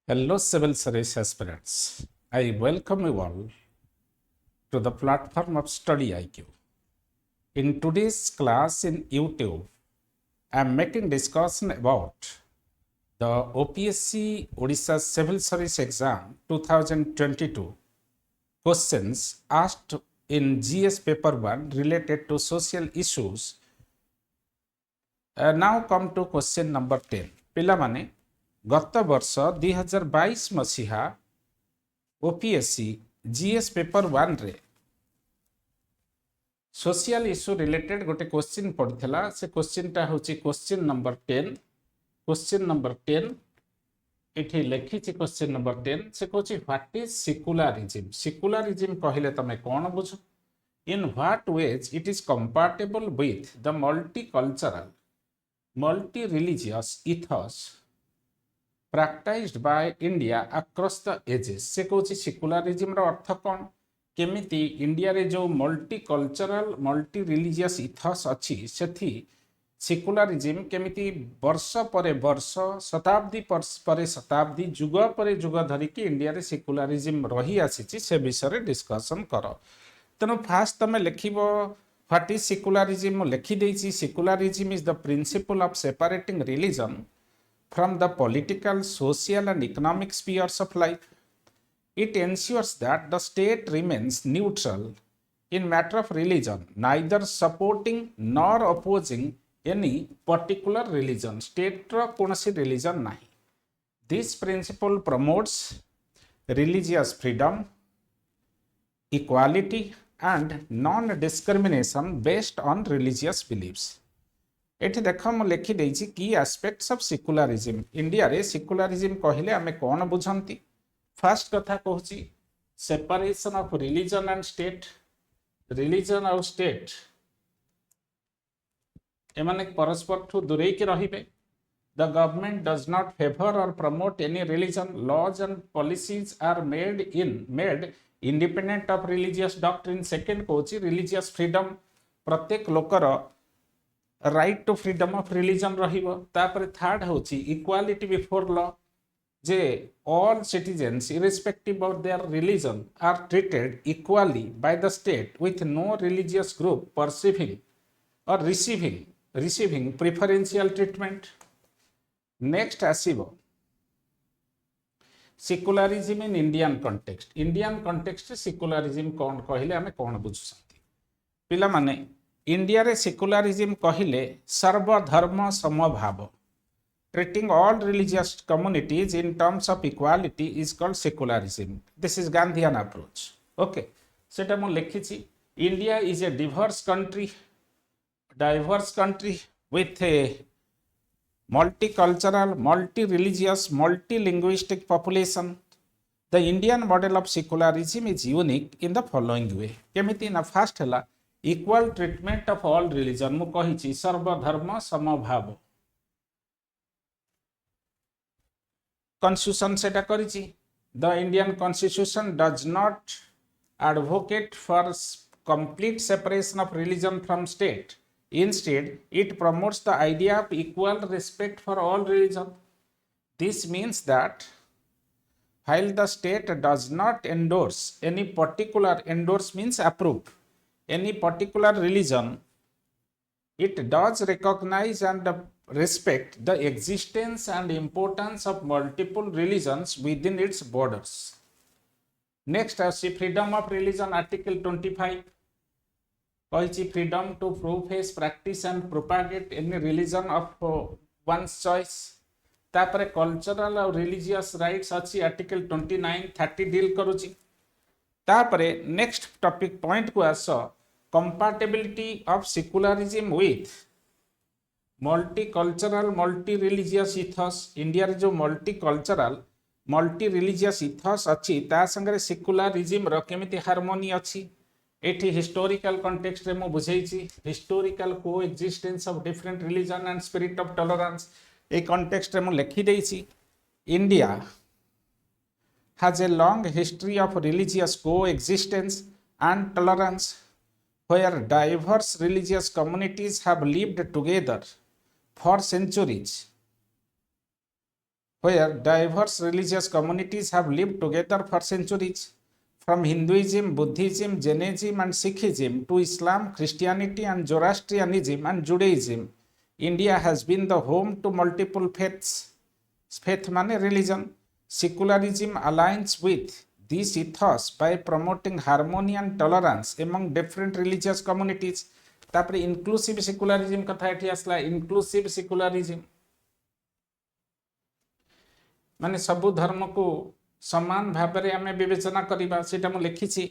Hello, Civil Service aspirants. I welcome you all to the platform of StudyIQ. In today's class in YouTube, I am making discussion about the OPSC Odisha Civil Service Exam 2022 questions asked in GS paper 1 related to social issues. Now come to question number 10. ପିଲାମାନେ ଗତ ବର୍ଷ 2022 ମସିହା OPSC GS paper 1 रे social issue related गोटे question पड़ता से question टा होची क्वेश्चन नंबर 10 इठी लिखी क्वेश्चन नंबर 10 से कहूँ व्हाट इज सेकुलरिज्म कहले तमे कौन बुझ in what ways it is compatible with the multicultural multi religious ethos practiced by India across the ages से कहूँ सेकुलरिज्म रो अर्थ कौन केमिति इंडिया रे जो मल्टीकल्चरल मल्टी रिलीजियस इथस अच्छी सेथि सेकुलरिज्म केमिति वर्ष परे वर्ष शताब्दी परे शताब्दी जुग परे जुग धरिकी इंडिया रे सेकुलरिज्म रही आसी से विषय डिस्कशन कर तेणु फास्ट तमे लिखिबो व्हाट इज सेकुलरिज्म लिखि देछि secularism is the principle of separating religion from the political, social and economic spheres of life. It ensures that the state remains neutral in matter of religion, neither supporting nor opposing any particular religion. State ro konosi religion nahi. This principle promotes religious freedom, equality and non-discrimination based on religious beliefs. एठी देख मु लिखि देछि की aspects of secularism India रे secularism कहले आमे कोन बुझंती फर्स्ट कथा कहूची separation of religion and state religion और स्टेट एमाने परस्पर ठु दूरे के रहिबे the government does not favour or promote any religion laws and policies are made independent of religious doctrine second कहूची रिलीजियस फ्रीडम प्रत्येक लोकर right to freedom of religion रहिबो तापर थर्ड होची इक्वालिटी बिफोर लॉ जे all citizens irrespective of their religion are treated equally by the state with no religious group perceiving or receiving preferential treatment next आसीबो secularism in Indian context secularism कोन कहिले हमें कोन बुझुसंती पिला माने India रे secularism कहले सर्वधर्म समभाव treating all religious communities in terms of equality is called secularism this is Gandhian approach okay सेटा मु लिखिछि India is a diverse country with a multicultural multi-religious multilinguistic population the Indian model of secularism is unique in the following way केमिति ना first हला equal treatment of all religion मु कहिछि सर्वधर्म समभाव कॉन्स्टिट्यूशन सेटा करिछि the Indian constitution does not advocate for complete separation of religion from state instead it promotes the idea of equal respect for all religion this means that while the state does not endorse any particular endorse means approve any particular religion it does recognize and respect the existence and importance of multiple religions within its borders next as freedom of religion article 25 कहिछि freedom to profess practice and propagate any religion of one's choice तापरे cultural और religious rights अछि article 29 30 deal करूछि तापरे next topic point को आस compatibility of secularism with multicultural multi religious ethos India रे जो multicultural multi religious इथस अछि ता संगे सेकुलरिज्म रो केमिति हार्मोनी अछि एठी हिस्टोरिकल कॉन्टेक्स्ट रे मु बुझेछि historical coexistence of different religion and spirit of tolerance ए कॉन्टेक्स्ट रे मु लिखि देछि India has a long history of religious coexistence and tolerance where diverse religious communities have lived together for centuries where diverse religious communities have lived together for centuries. From Hinduism, Buddhism, Jainism, and Sikhism to Islam, Christianity, and Zoroastrianism and Judaism, India has been the home to multiple faiths. Faith mane religion. Secularism aligns with this ethos by promoting harmony and tolerance among different religious communities. तापर inclusive secularism कथा एठी आसला. inclusive secularism माने सबु धर्म को समान भाव में आम विवेचना करवा से लिखी.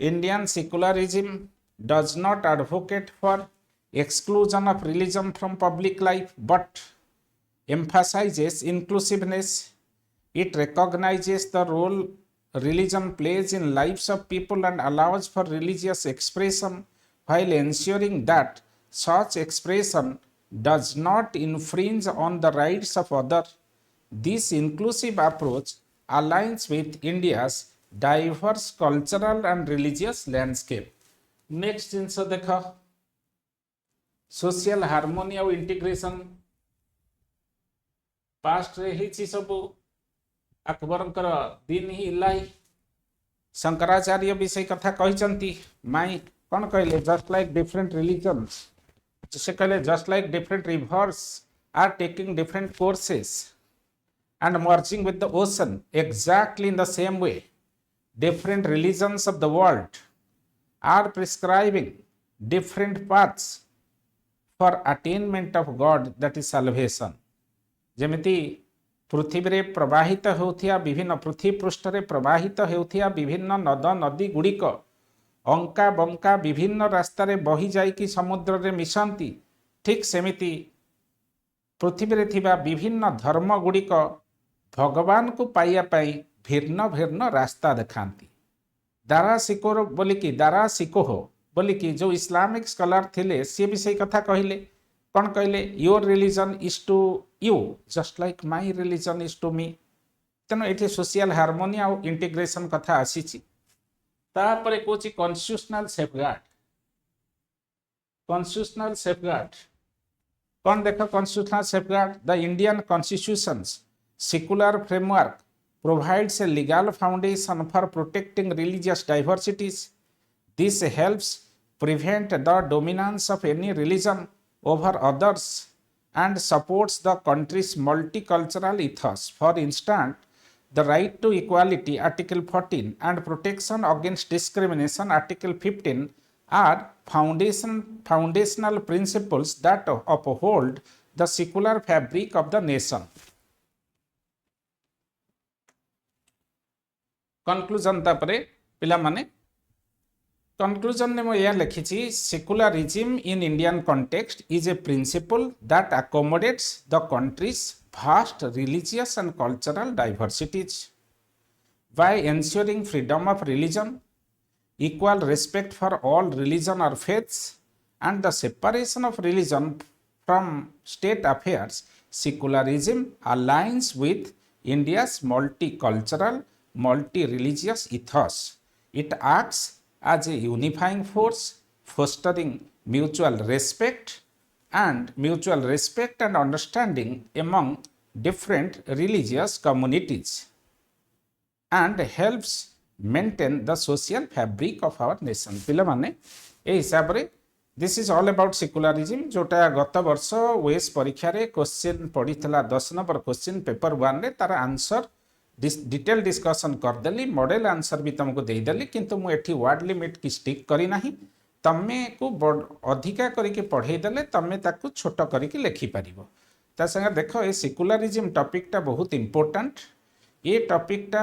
Indian secularism does not advocate for exclusion of religion from public life but emphasizes inclusiveness. It recognizes the role religion plays in lives of people and allows for religious expression while ensuring that such expression does not infringe on the rights of others. This inclusive approach aligns with India's diverse cultural and religious landscape. Next जिनस देख social harmony और integration past रे ही सबू अकबरंकर दिन ही इलाई शंकराचार्य भी से कथा कहचंती माई कौन कहले जस्ट लाइक डिफरेंट रिलीजन्स से कहले just like different rivers are taking different courses and merging with the ocean exactly in the same way different religions of the world are prescribing different paths for attainment of God, that is salvation. जेमिति पृथ्वी रे प्रवाहित होथिया विभिन्न पृथ्वी पृष्ठ रे प्रवाहित होथिया विभिन्न नद नदी गुड़िक अंका बंका विभिन्न रास्ता रे बही जाइकी समुद्र रे मिशंती ठीक सेमिति पृथ्वी रे थिबा विभिन्न धर्म गुड़िक भगवान को पाइया पाई भिन्न भिन्न रास्ता देखाती. दारा सिकोह बोलिकी जो इस्लामिक स्कॉलर थिले सी भी सही कथा कहले कौन कहले your religion is to you just like my religion is to me. तेणु ये सोशल हार्मोनी आउ इंटीग्रेशन कथा आसी तापर कौच कन्स्टिट्यूशनल सेफगार्ड. कन्स्टिट्यूशनल सेफगार्ड कौन देख constitutional safeguard the Indian constitutions secular framework provides a legal foundation for protecting religious diversities. This helps prevent the dominance of any religion over others and supports the country's multicultural ethos. For instance, the right to equality, Article 14, and protection against discrimination, Article 15, are foundational principles that uphold the secular fabric of the nation. Conclusion तापरे पिला माने conclusion ने मैं लिखी secularism in Indian context is a principle that accommodates the country's vast religious and cultural diversities by ensuring freedom of religion, equal respect for all religion or faiths, and the separation of religion from state affairs. Secularism aligns with India's multicultural multi-religious ethos. It acts as a unifying force, fostering mutual respect and understanding among different religious communities and helps maintain the social fabric of our nation. पिला माने ए हिसाब रे this is all about secularism जोटा गत वर्ष OAS परीक्षा रे question पड़ीथला 10 नंबर क्वेश्चन पेपर 1 रे तार आंसर डिटेल डिस्कशन करदेली मॉडल आंसर भी तुमको देदेली किंतु मुझे वर्ड लिमिट की स्टिक करना तमे को अधिका करके पढ़ेदेले तमें ताकू छोट करके लिखिपार ता संगे देख ये सेकुलरिज्म टॉपिकटा बहुत इंपोर्टेंट. ये टॉपिकटा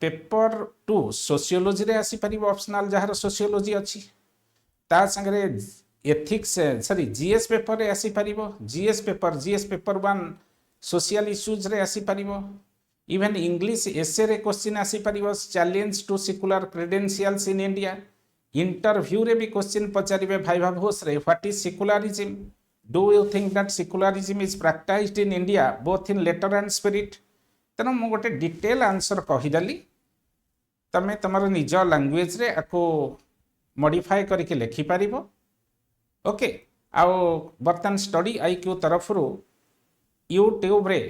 पेपर 2 सोशियोलॉजी रे आसीपार ऑप्शनल जार सोशियोलॉजी अच्छी ता संगे एथिक्स सॉरी जीएस पेपर रे आसीपार जीएस पेपर 1 सोशल इश्यूज रे आसीपार इवन इंग्लिश एसे रे क्वेश्चन आसी परिबो challenge to secular credentials in India. Interview रे भी क्वेश्चन पचारिबे भाइभा घोष रे what is secularism, do you think that secularism is practised in India both in letter and spirit. तेणु मु गोटे डिटेल आंसर कहीदेली तमे तमर निज लैंग्वेज रे आको मॉडिफाई करके लिखि परिबो. ओके आउ बर्तन स्टडी आईक्यू तरफ यूट्यूब रे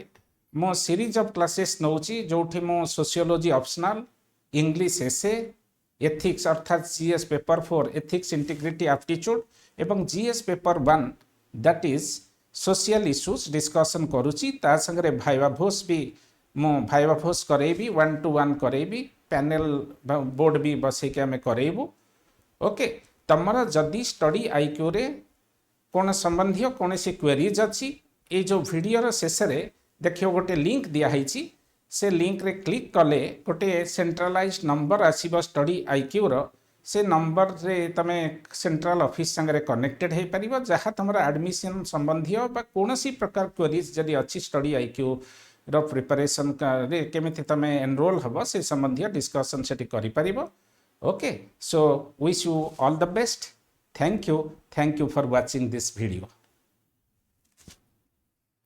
मो सीरीज ऑफ क्लासेस नौची जोठी मो sociology optional, English essay, ethics अर्थात GS paper 4 ethics integrity aptitude एवं GS paper 1 that is social issues discussion करूची। ता संगे भाइवा भोस भी मो भाइवा भोस करेबी, 1 to 1 करेबी, पैनल बोर्ड भी बसई के हमें करेबू। ओके, तमरा जदि स्टडी आईक्यू रे कौन संबंधी कौन सी क्वेरीज अच्छी, ये जो वीडियो शेष में देखियो गोटे लिंक दिखाई, से लिंक रे क्लिक कले गोटे सेंट्रलाइज नंबर आसीबो स्टडी आईक्यू रो, से नंबर रे तमे सेंट्रल ऑफिस संगे कनेक्टेड हो पारिबो, जहाँ तुमरा एडमिशन संबंधी बा कोनोसी प्रकार क्वेरीज जदि अच्छी स्टडी आईक्यू रो प्रिपरेशन रे केमिति तमे एनरोल हबो से संबंधी डिस्कशन सेठी करि पारिबो। Okay, so wish you all the best. Thank you for watching this video.